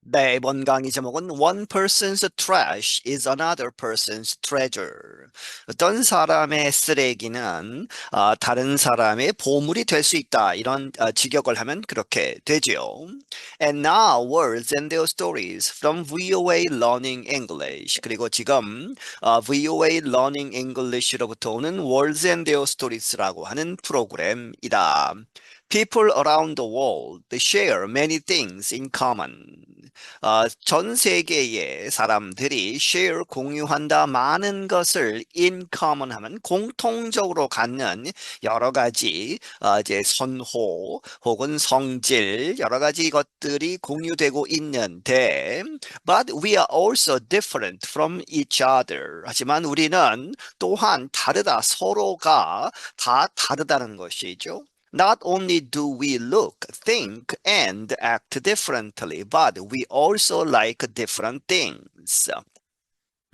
네, 이번 강의 제목은 One person's trash is another person's treasure. 어떤 사람의 쓰레기는 다른 사람의 보물이 될 수 있다. 이런 직역을 하면 그렇게 되죠. And now words and their stories from VOA Learning English. 그리고 지금 VOA Learning English로부터 오는 Words and Their Stories라고 하는 프로그램이다. People around the world share many things in common. 전 세계의 사람들이 share 공유한다 많은 것을 in common 하면 공통적으로 갖는 여러 가지 이제 선호 혹은 성질 여러 가지 것들이 공유되고 있는데 but we are also different from each other. 하지만 우리는 또한 다르다. 서로가 다 다르다는 것이죠. Not only do we look, think, and act differently, but we also like different things.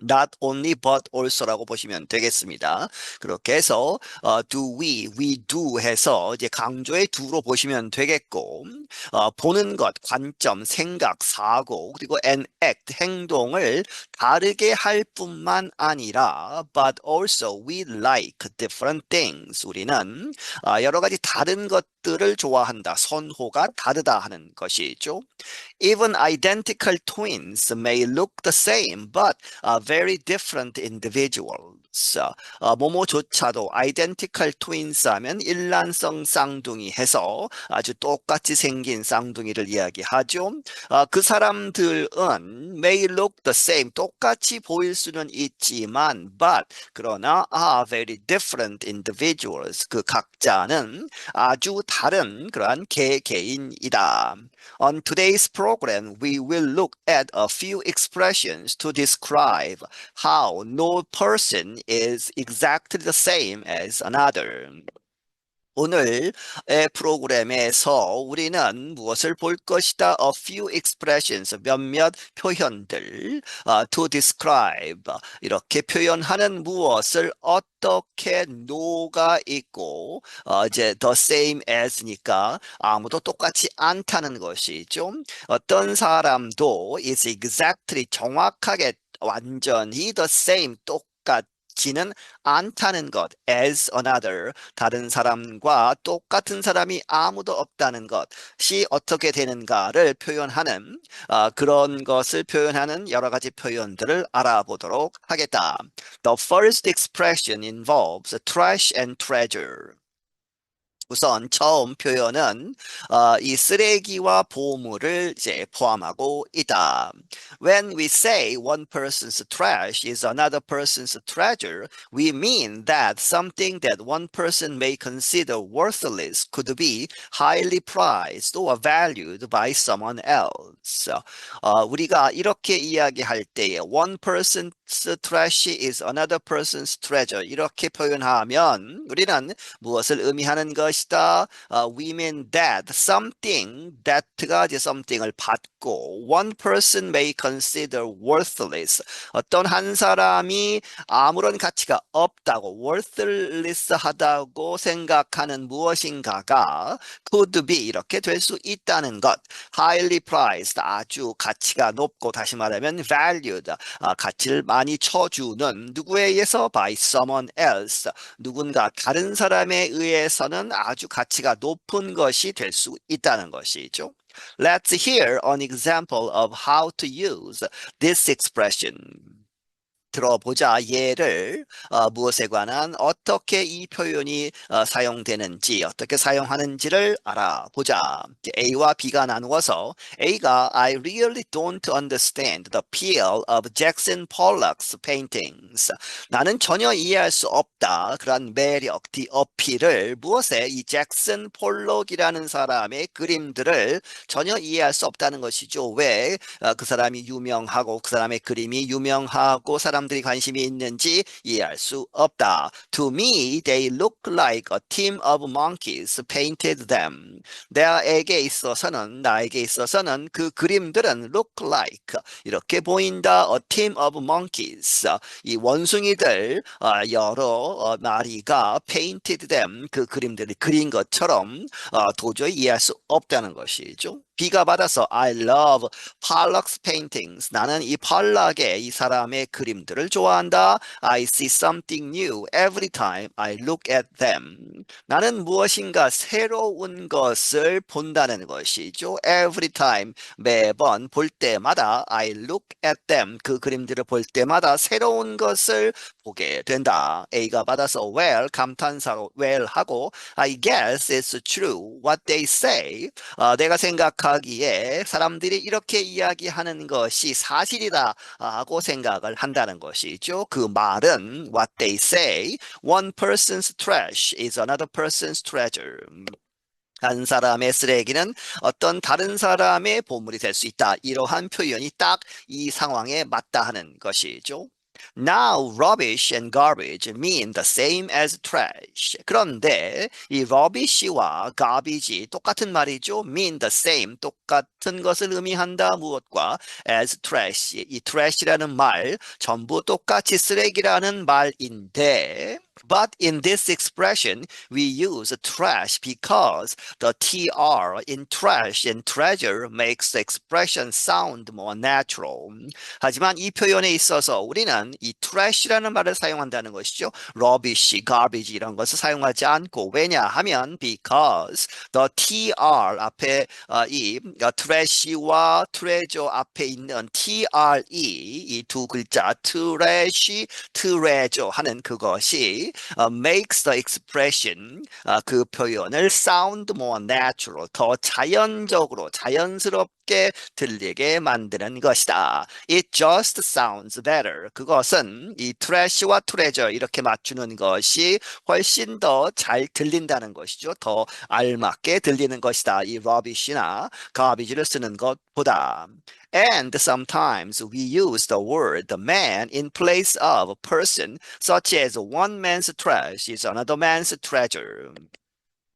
Not only but also라고 보시면 되겠습니다. 그렇게 해서 do we do 해서 이제 강조의 do로 보시면 되겠고 보는 것, 관점, 생각, 사고 그리고 and act 행동을 다르게 할 뿐만 아니라 but also we like different things. 우리는 여러 가지 다른 것들을 좋아한다. 선호가 다르다 하는 것이죠. Even identical twins may look the same, but very different individuals. 모모조차도 identical twins 하면 일란성 쌍둥이 해서 아주 똑같이 생긴 쌍둥이를 이야기하죠. 그 사람들은 may look the same, 똑같이 보일 수는 있지만, but 그러나 are very different individuals. 그 각자는 아주 다른 그러한 개개인이다. On today's program, we will look at a few expressions to describe how no person is exactly the same as another. 오늘의 프로그램에서 우리는 무엇을 볼 것이다? A few expressions, 몇몇 표현들, to describe, 이렇게 표현하는 무엇을 어떻게 no가 있고, 이제 the same as니까 아무도 똑같이 않다는 것이죠. 어떤 사람도 is exactly 정확하게 완전히 the same 똑같지는 않다는 것 as another 다른 사람과 똑같은 사람이 아무도 없다는 것이 어떻게 되는가를 표현하는 그런 것을 표현하는 여러 가지 표현들을 알아보도록 하겠다. The first expression involves trash and treasure. 우선 처음 표현은 이 쓰레기와 보물을 이제 포함하고 있다. When we say one person's trash is another person's treasure, we mean that something that one person may consider worthless could be highly prized or valued by someone else. 우리가 이렇게 이야기할 때에 one person's trash is another person's treasure 이렇게 표현하면 우리는 무엇을 의미하는 것이다? We mean that something, that가 이제 something을 받고 one person may consider worthless. 어떤 한 사람이 아무런 가치가 없다고 worthless하다고 생각하는 무엇인가가 could be 이렇게 될 수 있다는 것. highly prized 아주 가치가 높고 다시 말하면 valued 가치를 많이 쳐주는 누구에 의해서 by someone else 누군가 다른 사람에 의해서는 아주 가치가 높은 것이 될 수 있다는 것이죠. Let's hear an example of how to use this expression. 들어보자. 예를 무엇에 관한 어떻게 이 표현이 사용되는지 어떻게 사용하는지를 알아보자. A와 B가 나누어서 A가 I really don't understand the appeal of Jackson Pollock's paintings. 나는 전혀 이해할 수 없다. 그런 매력, the appeal을 무엇에 이 잭슨 폴록이라는 사람의 그림들을 전혀 이해할 수 없다는 것이죠. 왜? 그 사람이 유명하고 그 사람의 그림이 유명하고 사람들이 관심이 있는지 이해할 수 없다. To me, they look like a team of monkeys painted them. 나에게 있어서는 그 그림들은 look like 이렇게 보인다. A team of monkeys. 이 원숭이들 여러 마리가 painted them 그 그림들이 그린 것처럼 도저히 이해할 수 없다는 것이죠. B가 받아서 I love Pollock's paintings. 나는 이 펄락의 이 사람의 그림들을 좋아한다. I see something new every time I look at them. 나는 무엇인가 새로운 것을 본다는 것이죠. Every time, 매번 볼 때마다 I look at them. 그 그림들을 볼 때마다 새로운 것을 보게 된다. A가 받아서 well, 감탄사로 well 하고 I guess it's true what they say. 내가 생각하기에 사람들이 이렇게 이야기하는 것이 사실이다 하고 생각을 한다는 것이죠. 그 말은 what they say, one person's trash is another person's treasure. 한 사람의 쓰레기는 어떤 다른 사람의 보물이 될 수 있다. 이러한 표현이 딱 이 상황에 맞다 하는 것이죠. Now, rubbish and garbage mean the same as trash. 그런데 이 rubbish와 garbage이 똑같은 말이죠. mean the same, 똑같은 것을 의미한다. 무엇과? as trash. 이 trash라는 말 전부 똑같이 쓰레기라는 말인데 But in this expression, we use trash because the tr in trash and treasure makes the expression sound more natural. 하지만 이 표현에 있어서 우리는 이 trash라는 말을 사용한다는 것이죠. rubbish, garbage 이런 것을 사용하지 않고 왜냐하면 because the tr 앞에 이 trash와 treasure 앞에 있는 tre 이 두 글자 trash, treasure 하는 그것이 makes the expression 그 표현을 sound more natural 더 자연적으로 자연스럽게 들리게 만드는 것이다. It just sounds better. 그것은 이 trash와 treasure 이렇게 맞추는 것이 훨씬 더 잘 들린다는 것이죠. 더 알맞게 들리는 것이다. 이 rubbish나 garbage를 쓰는 것보다. And sometimes we use the word man in place of person, such as one man's trash is another man's treasure.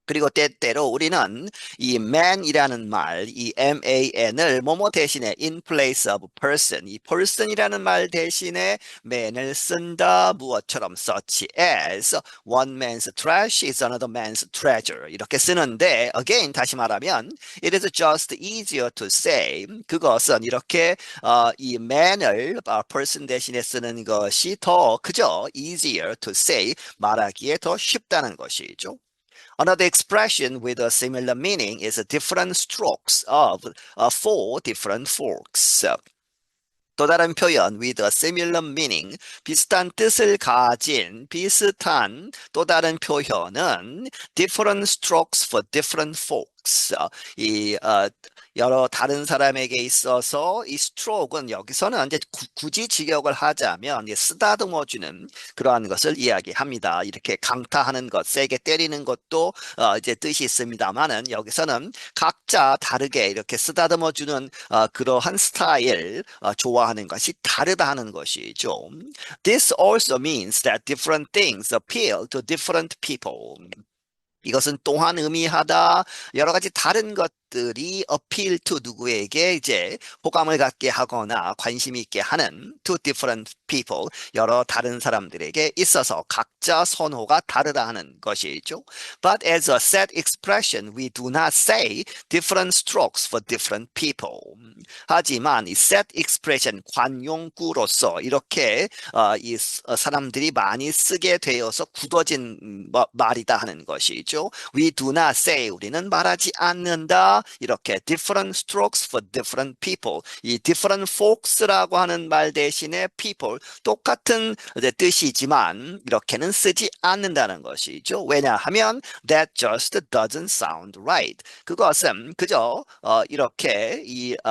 그리고 때때로 우리는 이 man이라는 말, 이 man을 뭐뭐 대신에 in place of person, 이 person이라는 말 대신에 man을 쓴다. 무엇처럼 such as one man's trash is another man's treasure 이렇게 쓰는데 again 다시 말하면 it is just easier to say 그것은 이렇게 이 man을 person 대신에 쓰는 것이 더 그저 easier to say 말하기에 더 쉽다는 것이죠. Another expression with a similar meaning is different strokes of four different forks. 또 다른 표현 with a similar meaning 비슷한 뜻을 가진 비슷한 또 다른 표현은 different strokes for different folks. 이 여러 다른 사람에게 있어서 이 stroke은 여기서는 이제 굳이 직역을 하자면 쓰다듬어주는 그러한 것을 이야기합니다. 이렇게 강타하는 것, 세게 때리는 것도 이제 뜻이 있습니다만은 여기서는 각자 다르게 이렇게 쓰다듬어주는 그러한 스타일 좋아하는 것이 다르다 하는 것이죠. This also means that different things appeal to different people. 이것은 또한 의미하다. 여러 가지 다른 것들이 appeal to 누구에게 이제 호감을 갖게 하거나 관심 있게 하는 to different people. 여러 다른 사람들에게 있어서 각자 선호가 다르다 하는 것이죠. But as a set expression, we do not say different strokes for different people. 하지만 이 set expression 관용구로서 이렇게 이 사람들이 많이 쓰게 되어서 굳어진 말이다 하는 것이죠. We do not say 우리는 말하지 않는다. 이렇게 different strokes for different people. 이 different folks라고 하는 말 대신에 people 똑같은 뜻이지만 이렇게는 쓰지 않는다는 것이죠. 왜냐하면 that just doesn't sound right. 그것은 그저 이렇게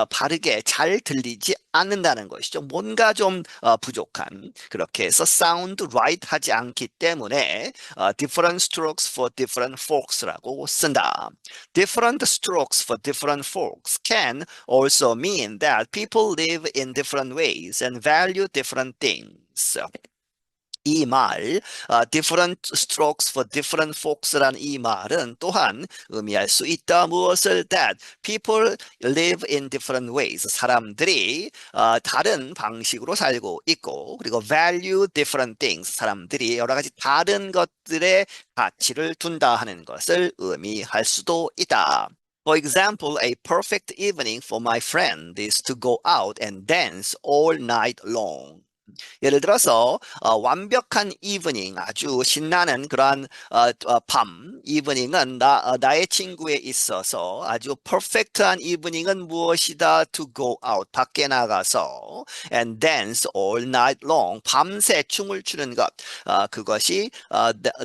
바르게 잘 들리지 않는다는 것이죠. 뭔가 좀 부족한 그렇게 해서 sound right 하지 않기 때문에 different strokes for different folks라고 쓴다. Different strokes for different folks can also mean that people live in different ways and value different things. 이 말, different strokes for different folks라는 이 말은 또한 의미할 수 있다. 무엇을? That people live in different ways. 사람들이 다른 방식으로 살고 있고 그리고 value different things. 사람들이 여러 가지 다른 것들의 가치를 둔다 하는 것을 의미할 수도 있다. For example, a perfect evening for my friend is to go out and dance all night long. 예를 들어서 완벽한 이브닝, 아주 신나는 그러한 밤, 이브닝은 나의 친구에 있어서 아주 퍼펙트한 이브닝은 무엇이다? To go out, 밖에 나가서 and dance all night long, 밤새 춤을 추는 것. 그것이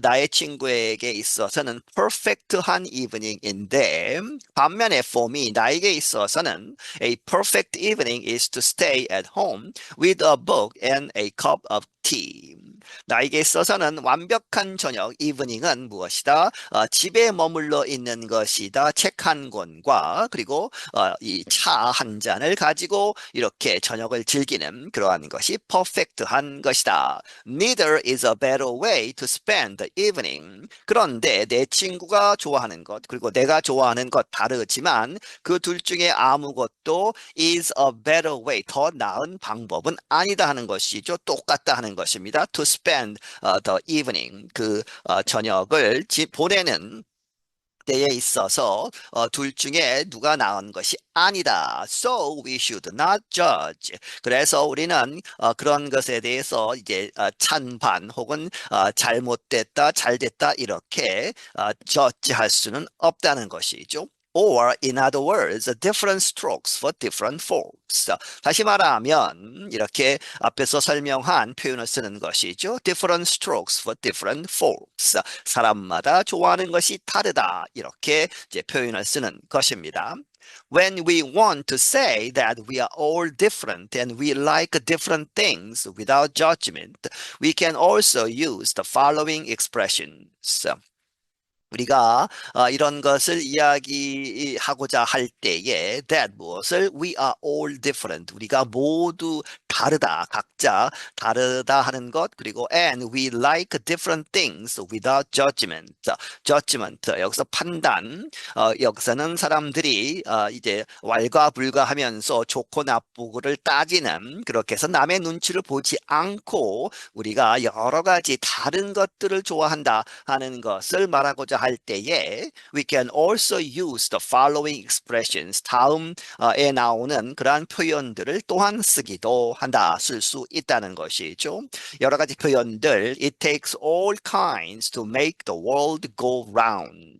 나의 친구에게 있어서는 퍼펙트한 이브닝인데 반면에 for me, 나에게 있어서는 a perfect evening is to stay at home with a book and a cup of tea. 나에게 있어서는 완벽한 저녁, 이브닝은 무엇이다? 집에 머물러 있는 것이다. 책 한 권과 그리고 이 차 한 잔을 가지고 이렇게 저녁을 즐기는 그러한 것이 퍼펙트한 것이다. Neither is a better way to spend the evening. 그런데 내 친구가 좋아하는 것, 그리고 내가 좋아하는 것 다르지만 그 둘 중에 아무것도 is a better way, 더 나은 방법은 아니다 하는 것이죠. 똑같다 하는 것입니다. To spend the evening, 저녁을 보내는 때에 있어서 둘 중에 누가 나은 것이 아니다. So we should not judge. 그래서 우리는 그런 것에 대해서 이제 찬반 혹은 잘못됐다, 잘됐다 이렇게 judge할 수는 없다는 것이죠. Or, in other words, different strokes for different folks. 다시 말하면 이렇게 앞에서 설명한 표현을 쓰는 것이죠. Different strokes for different folks. 사람마다 좋아하는 것이 다르다. 이렇게 이제 표현을 쓰는 것입니다. When we want to say that we are all different and we like different things without judgment, we can also use the following expressions. 우리가 이런 것을 이야기하고자 할 때에 that 무엇을 we are all different 우리가 모두 다르다 각자 다르다 하는 것 그리고 and we like different things without judgment judgment 여기서 판단 여기서는 사람들이 이제 왈가불가하면서 좋고 나쁘고를 따지는 그렇게 해서 남의 눈치를 보지 않고 우리가 여러 가지 다른 것들을 좋아한다 하는 것을 말하고자 할 때에 we can also use the following expressions 다음에 나오는 그러한 표현들을 또한 쓰기도 한다 쓸 수 있다는 것이죠. 여러 가지 표현들 it takes all kinds to make the world go round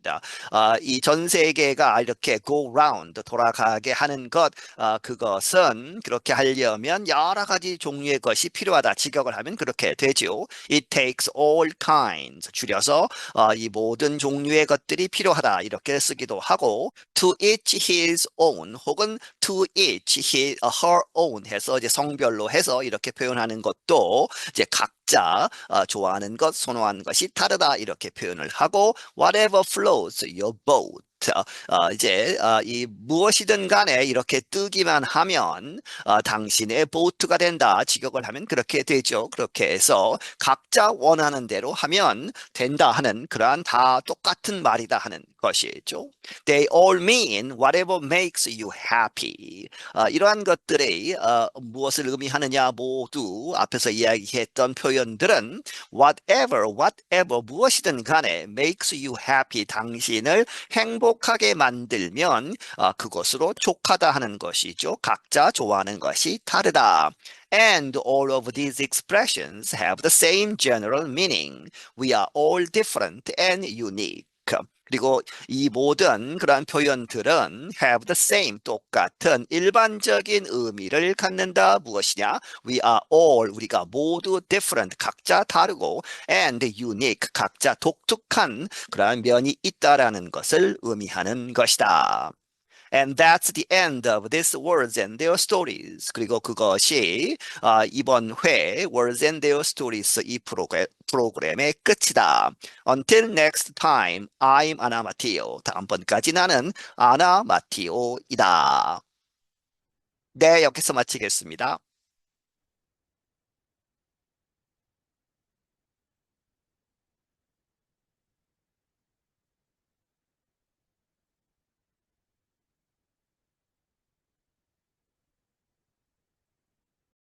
이 전 세계가 이렇게 go round 돌아가게 하는 것 그것은 그렇게 하려면 여러 가지 종류의 것이 필요하다 직역을 하면 그렇게 되죠. It takes all kinds 줄여서 이 모든 종류의 것들이 필요하다 이렇게 쓰기도 하고 to each his own 혹은 to each her own 해서 이제 성별로 해서 이렇게 표현하는 것도 이제 각자 좋아하는 것 선호하는 것이 다르다 이렇게 표현을 하고 whatever floats your boat 이제 이 무엇이든 간에 이렇게 뜨기만 하면 당신의 보트가 된다. 직역을 하면 그렇게 되죠. 그렇게 해서 각자 원하는 대로 하면 된다 하는 그러한 다 똑같은 말이다 하는 것이죠. They all mean whatever makes you happy. 이러한 것들이 무엇을 의미하느냐 모두 앞에서 이야기했던 표현들은 whatever 무엇이든 간에 makes you happy 당신을 행복하게 만들면 그것으로 족하다 하는 것이죠. 각자 좋아하는 것이 다르다. And all of these expressions have the same general meaning. We are all different and unique. 그리고 이 모든 그러한 표현들은 have the same 똑같은 일반적인 의미를 갖는다. 무엇이냐? We are all 우리가 모두 different 각자 다르고 and unique 각자 독특한 그러한 면이 있다라는 것을 의미하는 것이다. And that's the end of this Words and Their Stories. 그리고 그것이 이번 회 Words and Their Stories 이 프로그램의 끝이다. Until next time, I'm Anna Matteo. 다음번까지 나는 아나 마티오이다. 네, 여기서 마치겠습니다.